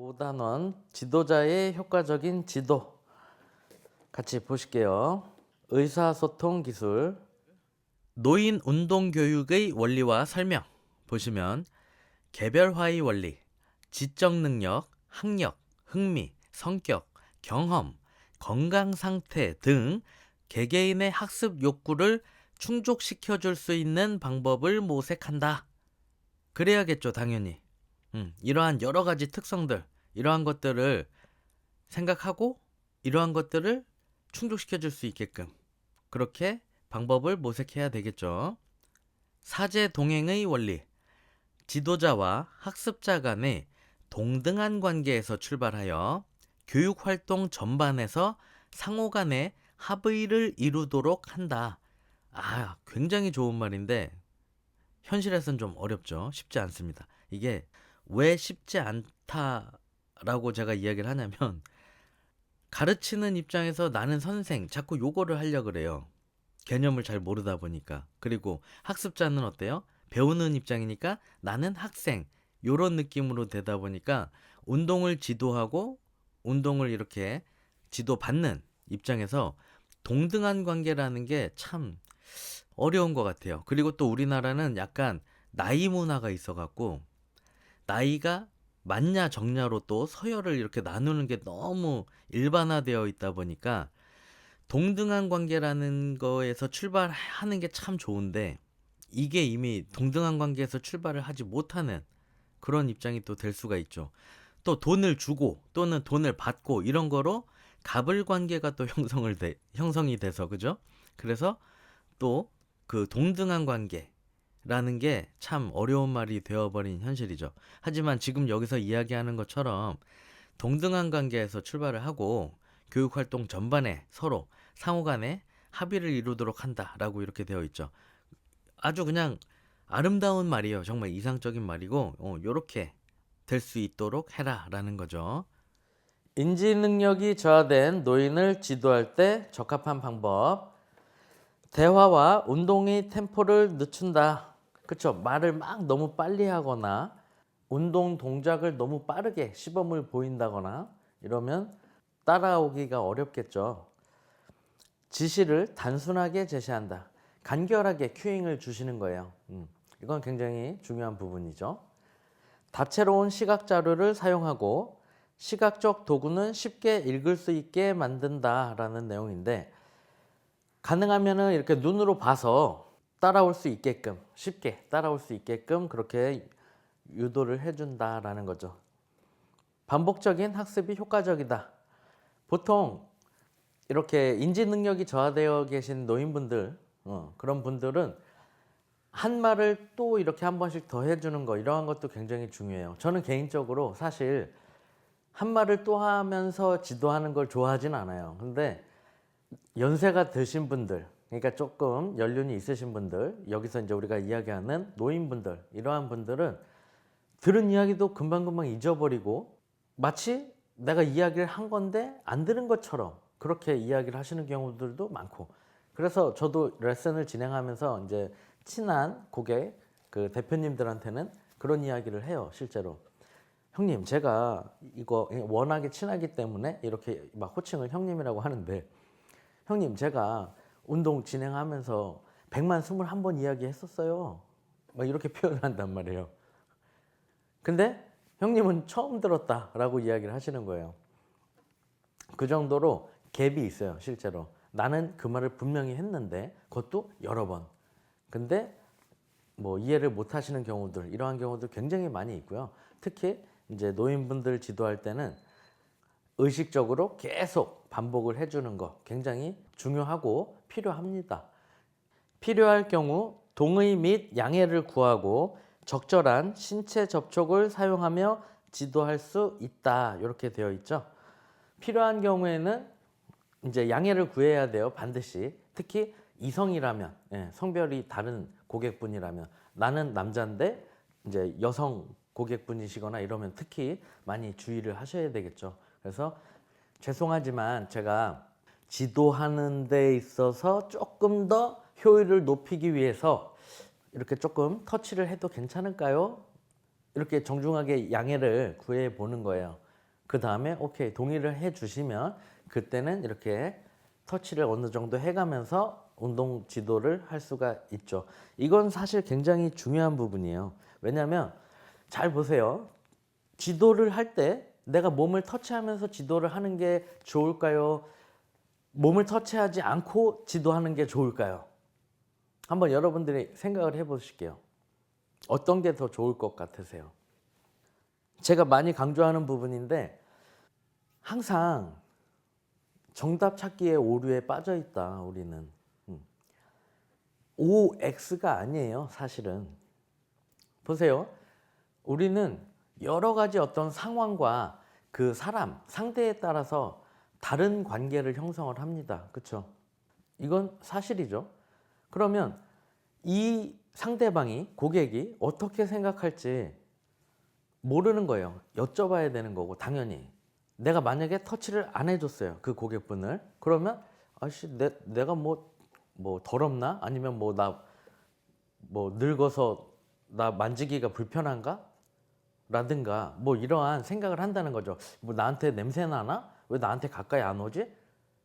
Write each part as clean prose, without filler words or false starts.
5단원 지도자의 효과적인 지도 같이 보실게요. 의사소통 기술, 노인 운동 교육의 원리와 설명 보시면 개별화의 원리, 지적 능력, 학력, 흥미, 성격, 경험, 건강 상태 등 개개인의 학습 욕구를 충족시켜 줄 수 있는 방법을 모색한다. 그래야겠죠, 당연히. 이러한 여러 가지 특성들, 이러한 것들을 생각하고 이러한 것들을 충족시켜 줄 수 있게끔 그렇게 방법을 모색해야 되겠죠. 사제 동행의 원리, 지도자와 학습자 간의 동등한 관계에서 출발하여 교육활동 전반에서 상호 간의 합의를 이루도록 한다. 굉장히 좋은 말인데 현실에서는 좀 어렵죠. 쉽지 않습니다. 이게 왜 쉽지 않다라고 제가 이야기를 하냐면 가르치는 입장에서 나는 선생 자꾸 요거를 하려고 그래요. 개념을 잘 모르다 보니까. 그리고 학습자는 어때요? 배우는 입장이니까 나는 학생 요런 느낌으로 되다 보니까 운동을 지도하고 운동을 이렇게 지도받는 입장에서 동등한 관계라는 게 참 어려운 것 같아요. 그리고 또 우리나라는 약간 나이 문화가 있어갖고 나이가 맞냐 적냐로 또 서열을 이렇게 나누는 게 너무 일반화되어 있다 보니까 동등한 관계라는 거에서 출발하는 게 참 좋은데 이게 이미 동등한 관계에서 출발을 하지 못하는 그런 입장이 또 될 수가 있죠. 또 돈을 주고 또는 돈을 받고 이런 거로 갑을 관계가 또 형성이 돼서 그죠? 그래서 또 그 동등한 관계라는 게 참 어려운 말이 되어버린 현실이죠. 하지만 지금 여기서 이야기하는 것처럼 동등한 관계에서 출발을 하고 교육활동 전반에 서로 상호 간에 합의를 이루도록 한다라고 이렇게 되어 있죠. 아주 그냥 아름다운 말이에요. 정말 이상적인 말이고 요렇게 될 수 있도록 해라라는 거죠. 인지 능력이 저하된 노인을 지도할 때 적합한 방법. 대화와 운동의 템포를 늦춘다. 그렇죠. 말을 막 너무 빨리 하거나 운동 동작을 너무 빠르게 시범을 보인다거나 이러면 따라오기가 어렵겠죠. 지시를 단순하게 제시한다. 간결하게 큐잉을 주시는 거예요. 이건 굉장히 중요한 부분이죠. 다채로운 시각 자료를 사용하고 시각적 도구는 쉽게 읽을 수 있게 만든다라는 내용인데 가능하면은 이렇게 눈으로 봐서 따라올 수 있게끔 쉽게 따라올 수 있게끔 그렇게 유도를 해준다라는 거죠. 반복적인 학습이 효과적이다. 보통 이렇게 인지 능력이 저하되어 계신 노인분들 그런 분들은 한 말을 또 이렇게 한 번씩 더 해주는 거 이러한 것도 굉장히 중요해요. 저는 개인적으로 사실 한 말을 또 하면서 지도하는 걸 좋아하진 않아요. 근데 연세가 드신 분들, 그러니까 조금 연륜이 있으신 분들, 여기서 이제 우리가 이야기하는 노인분들, 이러한 분들은 들은 이야기도 금방금방 잊어버리고 마치 내가 이야기를 한 건데 안 들은 것처럼 그렇게 이야기를 하시는 경우들도 많고, 그래서 저도 레슨을 진행하면서 이제 친한 고객 그 대표님들한테는 그런 이야기를 해요. 실제로 형님 제가 이거 워낙에 친하기 때문에 이렇게 막 호칭을 형님이라고 하는데, 형님 제가 운동 진행하면서 121번 이야기 했었어요. 막 이렇게 표현을 한단 말이에요. 근데 형님은 처음 들었다라고 이야기를 하시는 거예요. 그 정도로 갭이 있어요. 실제로 나는 그 말을 분명히 했는데 그것도 여러 번. 근데 뭐 이해를 못 하시는 경우들, 이러한 경우들 굉장히 많이 있고요. 특히 이제 노인분들 지도할 때는 의식적으로 계속 반복을 해주는 거 굉장히 중요하고 필요합니다. 필요할 경우 동의 및 양해를 구하고 적절한 신체 접촉을 사용하며 지도할 수 있다. 이렇게 되어 있죠. 필요한 경우에는 이제 양해를 구해야 돼요. 반드시. 특히 이성이라면, 성별이 다른 고객분이라면, 나는 남자인데 이제 여성 고객분이시거나 이러면 특히 많이 주의를 하셔야 되겠죠. 그래서 죄송하지만 제가 지도하는 데 있어서 조금 더 효율을 높이기 위해서 이렇게 조금 터치를 해도 괜찮을까요? 이렇게 정중하게 양해를 구해 보는 거예요. 그 다음에 오케이 동의를 해 주시면 그때는 이렇게 터치를 어느 정도 해가면서 운동 지도를 할 수가 있죠. 이건 사실 굉장히 중요한 부분이에요. 왜냐하면 잘 보세요. 지도를 할 때 내가 몸을 터치하면서 지도를 하는 게 좋을까요? 몸을 터치하지 않고 지도하는 게 좋을까요? 한번 여러분들이 생각을 해보실게요. 어떤 게 더 좋을 것 같으세요? 제가 많이 강조하는 부분인데 항상 정답 찾기에 오류에 빠져 있다 우리는. OX가 아니에요 사실은. 보세요. 우리는 여러 가지 어떤 상황과 그 사람, 상대에 따라서 다른 관계를 형성을 합니다. 그렇죠? 이건 사실이죠. 그러면 이 상대방이, 고객이 어떻게 생각할지 모르는 거예요. 여쭤봐야 되는 거고 당연히. 내가 만약에 터치를 안 해줬어요. 그 고객분을. 그러면 아씨 내가 뭐 더럽나? 아니면 뭐 나 뭐 늙어서 나 만지기가 불편한가? 라든가 뭐 이러한 생각을 한다는 거죠. 뭐 나한테 냄새 나나? 왜 나한테 가까이 안 오지?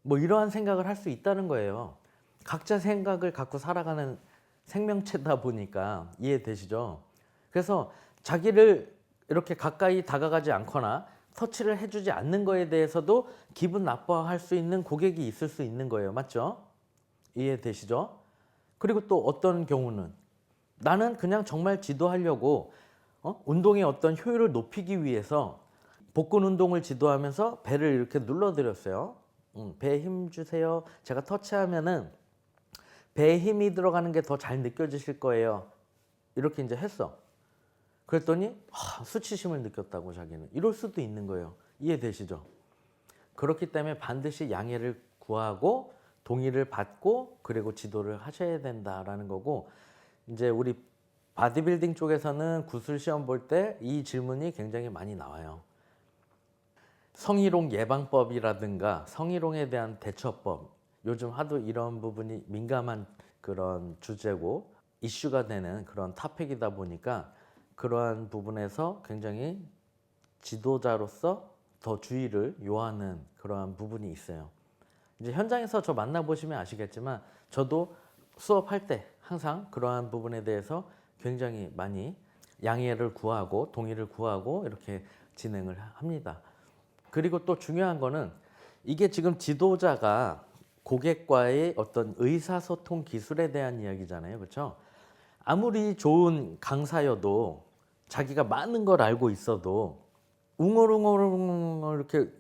뭐 이러한 생각을 할 수 있다는 거예요. 각자 생각을 갖고 살아가는 생명체다 보니까 이해되시죠? 그래서 자기를 이렇게 가까이 다가가지 않거나 터치를 해주지 않는 거에 대해서도 기분 나빠할 수 있는 고객이 있을 수 있는 거예요. 맞죠? 이해되시죠? 그리고 또 어떤 경우는 나는 그냥 정말 지도하려고 운동의 어떤 효율을 높이기 위해서 복근 운동을 지도하면서 배를 이렇게 눌러드렸어요. 배에 힘 주세요. 제가 터치하면은 배에 힘이 들어가는 게 더 잘 느껴지실 거예요. 이렇게 이제 했어. 그랬더니 수치심을 느꼈다고 자기는. 이럴 수도 있는 거예요. 이해되시죠? 그렇기 때문에 반드시 양해를 구하고 동의를 받고 그리고 지도를 하셔야 된다라는 거고, 이제 우리 바디빌딩 쪽에서는 구술 시험 볼 때 이 질문이 굉장히 많이 나와요. 성희롱 예방법이라든가 성희롱에 대한 대처법, 요즘 하도 이런 부분이 민감한 그런 주제고 이슈가 되는 그런 토픽이다 보니까 그러한 부분에서 굉장히 지도자로서 더 주의를 요하는 그러한 부분이 있어요. 이제 현장에서 저 만나보시면 아시겠지만 저도 수업할 때 항상 그러한 부분에 대해서 굉장히 많이 양해를 구하고 동의를 구하고 이렇게 진행을 합니다. 그리고 또 중요한 거는 이게 지금 지도자가 고객과의 어떤 의사소통 기술에 대한 이야기잖아요. 그렇죠? 아무리 좋은 강사여도 자기가 많은 걸 알고 있어도 웅얼웅얼 이렇게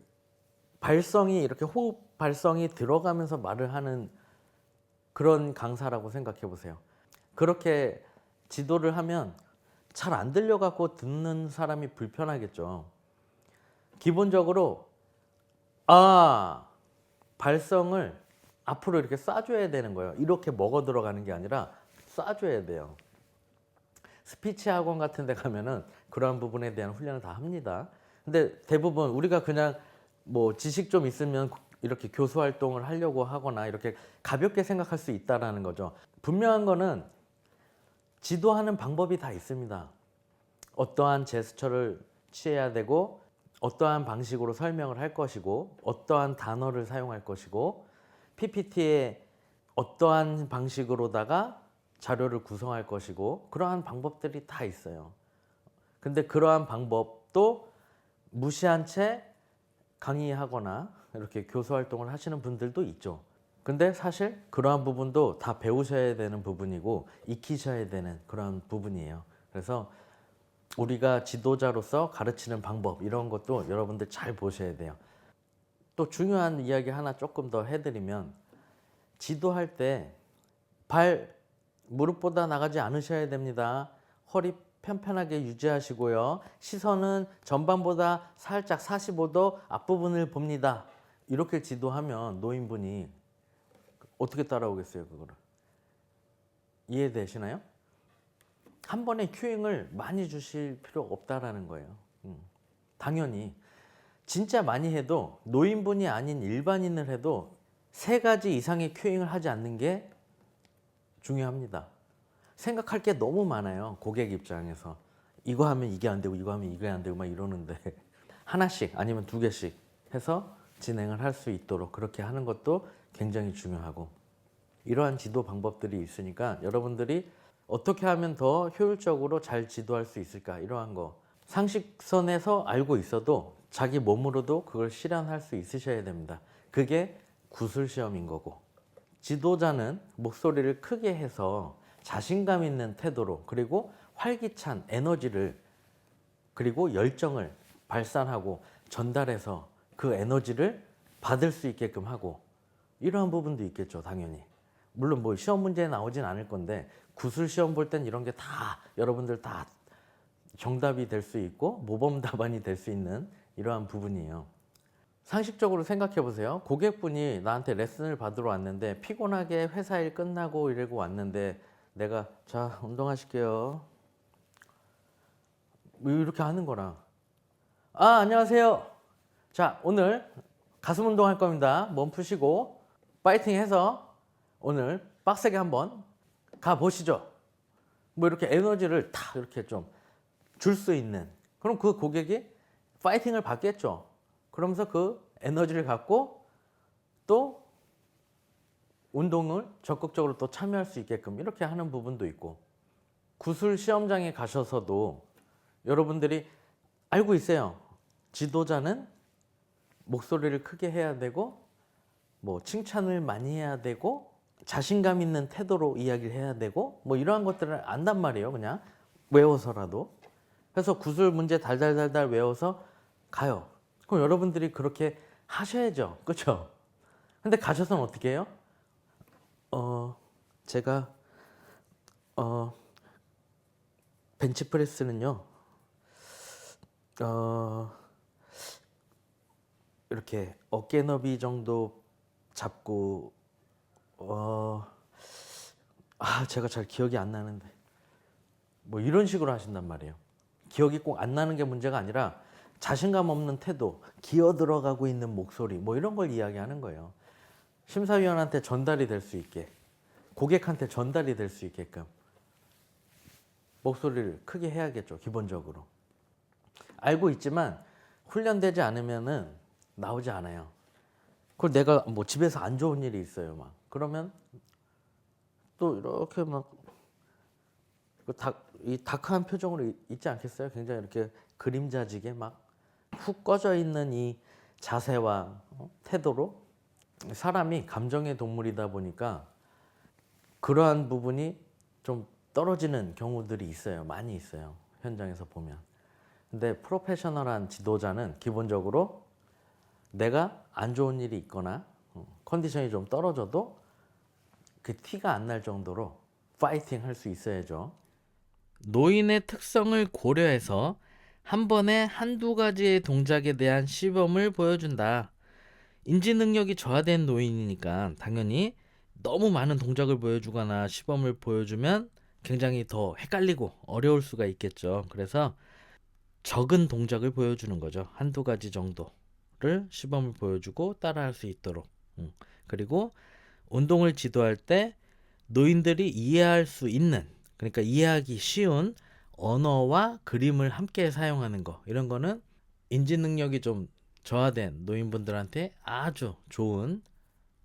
발성이 이렇게 호흡 발성이 들어가면서 말을 하는 그런 강사라고 생각해 보세요. 그렇게 지도를 하면 잘 안 들려갖고 듣는 사람이 불편하겠죠. 기본적으로 발성을 앞으로 이렇게 쏴줘야 되는 거예요. 이렇게 먹어 들어가는 게 아니라 쏴줘야 돼요. 스피치 학원 같은 데 가면은 그러한 부분에 대한 훈련을 다 합니다. 근데 대부분 우리가 그냥 뭐 지식 좀 있으면 이렇게 교수 활동을 하려고 하거나 이렇게 가볍게 생각할 수 있다라는 거죠. 분명한 거는 지도하는 방법이 다 있습니다. 어떠한 제스처를 취해야 되고 어떠한 방식으로 설명을 할 것이고 어떠한 단어를 사용할 것이고 PPT에 어떠한 방식으로다가 자료를 구성할 것이고 그러한 방법들이 다 있어요. 근데 그러한 방법도 무시한 채 강의하거나 이렇게 교수 활동을 하시는 분들도 있죠. 근데 사실 그러한 부분도 다 배우셔야 되는 부분이고 익히셔야 되는 그런 부분이에요. 그래서 우리가 지도자로서 가르치는 방법 이런 것도 여러분들 잘 보셔야 돼요. 또 중요한 이야기 하나 조금 더 해드리면 지도할 때 발 무릎보다 나가지 않으셔야 됩니다. 허리 편편하게 유지하시고요. 시선은 전반보다 살짝 45도 앞부분을 봅니다. 이렇게 지도하면 노인분이 어떻게 따라오겠어요, 그거를? 이해되시나요? 한 번에 큐잉을 많이 주실 필요 없다라는 거예요. 당연히 진짜 많이 해도 노인분이 아닌 일반인을 해도 3가지 이상의 큐잉을 하지 않는 게 중요합니다. 생각할 게 너무 많아요. 고객 입장에서. 이거 하면 이게 안 되고 이거 하면 이게 안 되고 막 이러는데 하나씩 아니면 두 개씩 해서 진행을 할 수 있도록 그렇게 하는 것도 굉장히 중요하고, 이러한 지도 방법들이 있으니까 여러분들이 어떻게 하면 더 효율적으로 잘 지도할 수 있을까, 이러한 거 상식선에서 알고 있어도 자기 몸으로도 그걸 실현할 수 있으셔야 됩니다. 그게 구술시험인 거고, 지도자는 목소리를 크게 해서 자신감 있는 태도로, 그리고 활기찬 에너지를, 그리고 열정을 발산하고 전달해서 그 에너지를 받을 수 있게끔 하고, 이러한 부분도 있겠죠, 당연히. 물론 뭐 시험 문제에 나오진 않을 건데, 구술 시험 볼 땐 이런 게 다 여러분들 다 정답이 될 수 있고 모범 답안이 될 수 있는 이러한 부분이에요. 상식적으로 생각해 보세요. 고객분이 나한테 레슨을 받으러 왔는데 피곤하게 회사 일 끝나고 이러고 왔는데, 내가 자 운동하실게요 뭐 이렇게 하는 거랑, 아 안녕하세요, 자 오늘 가슴 운동 할 겁니다, 몸 푸시고 파이팅 해서 오늘 빡세게 한번 가 보시죠, 뭐 이렇게 에너지를 다 이렇게 좀 줄 수 있는, 그럼 그 고객이 파이팅을 받겠죠. 그러면서 그 에너지를 갖고 또 운동을 적극적으로 또 참여할 수 있게끔 이렇게 하는 부분도 있고, 구술 시험장에 가셔서도 여러분들이 알고 있어요. 지도자는 목소리를 크게 해야 되고, 뭐 칭찬을 많이 해야 되고, 자신감 있는 태도로 이야기를 해야 되고, 뭐 이러한 것들을 안단 말이에요. 그냥 외워서라도. 그래서 구술 문제 달달달달 외워서 가요. 그럼 여러분들이 그렇게 하셔야죠. 그렇죠? 근데 가셔서는 어떻게 해요? 제가 벤치프레스는요, 이렇게 어깨 너비 정도 잡고, 제가 잘 기억이 안 나는데, 뭐 이런 식으로 하신단 말이에요. 기억이 꼭 안 나는 게 문제가 아니라 자신감 없는 태도, 기어 들어가고 있는 목소리, 뭐 이런 걸 이야기하는 거예요. 심사위원한테 전달이 될 수 있게, 고객한테 전달이 될 수 있게끔 목소리를 크게 해야겠죠, 기본적으로. 알고 있지만 훈련되지 않으면은 나오지 않아요. 그걸 내가 뭐 집에서 안 좋은 일이 있어요, 막 그러면 또 이렇게 막 이 다크한 표정으로 있지 않겠어요? 굉장히 이렇게 그림자지게 막 훅 꺼져 있는 이 자세와 태도로. 사람이 감정의 동물이다 보니까 그러한 부분이 좀 떨어지는 경우들이 있어요. 많이 있어요, 현장에서 보면. 근데 프로페셔널한 지도자는 기본적으로 내가 안 좋은 일이 있거나 컨디션이 좀 떨어져도 그 티가 안 날 정도로 파이팅 할 수 있어야죠. 노인의 특성을 고려해서 한 번에 한두 가지의 동작에 대한 시범을 보여준다. 인지 능력이 저하된 노인이니까 당연히 너무 많은 동작을 보여주거나 시범을 보여주면 굉장히 더 헷갈리고 어려울 수가 있겠죠. 그래서 적은 동작을 보여주는 거죠. 한두 가지 정도를 시범을 보여주고 따라할 수 있도록. 그리고 운동을 지도할 때 노인들이 이해할 수 있는, 그러니까 이해하기 쉬운 언어와 그림을 함께 사용하는 거, 이런 거는 인지 능력이 좀 저하된 노인분들한테 아주 좋은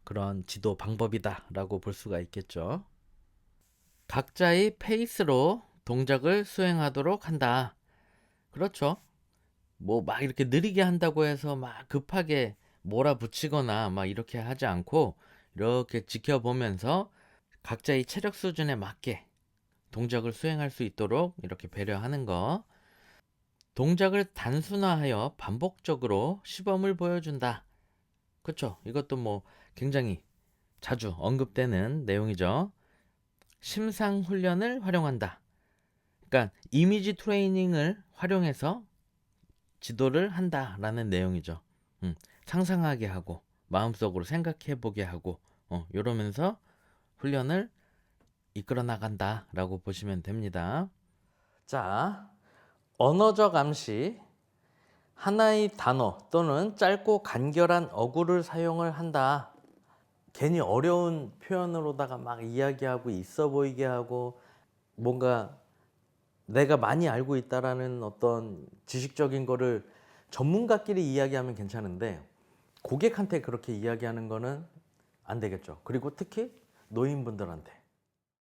그런 지도 방법이다라고 볼 수가 있겠죠. 각자의 페이스로 동작을 수행하도록 한다. 그렇죠. 뭐 막 이렇게 느리게 한다고 해서 막 급하게 몰아붙이거나 막 이렇게 하지 않고, 이렇게 지켜보면서 각자의 체력 수준에 맞게 동작을 수행할 수 있도록 이렇게 배려하는 거. 동작을 단순화하여 반복적으로 시범을 보여준다. 그렇죠. 이것도 뭐 굉장히 자주 언급되는 내용이죠. 심상 훈련을 활용한다. 그러니까 이미지 트레이닝을 활용해서 지도를 한다라는 내용이죠. 상상하게 하고 마음속으로 생각해 보게 하고 이러면서 훈련을 이끌어 나간다라고 보시면 됩니다. 자, 언어적 암시, 하나의 단어 또는 짧고 간결한 어구를 사용을 한다. 괜히 어려운 표현으로다가 막 이야기하고 있어 보이게 하고, 뭔가 내가 많이 알고 있다라는 어떤 지식적인 거를 전문가끼리 이야기하면 괜찮은데 고객한테 그렇게 이야기하는 거는 안 되겠죠. 그리고 특히 노인분들한테.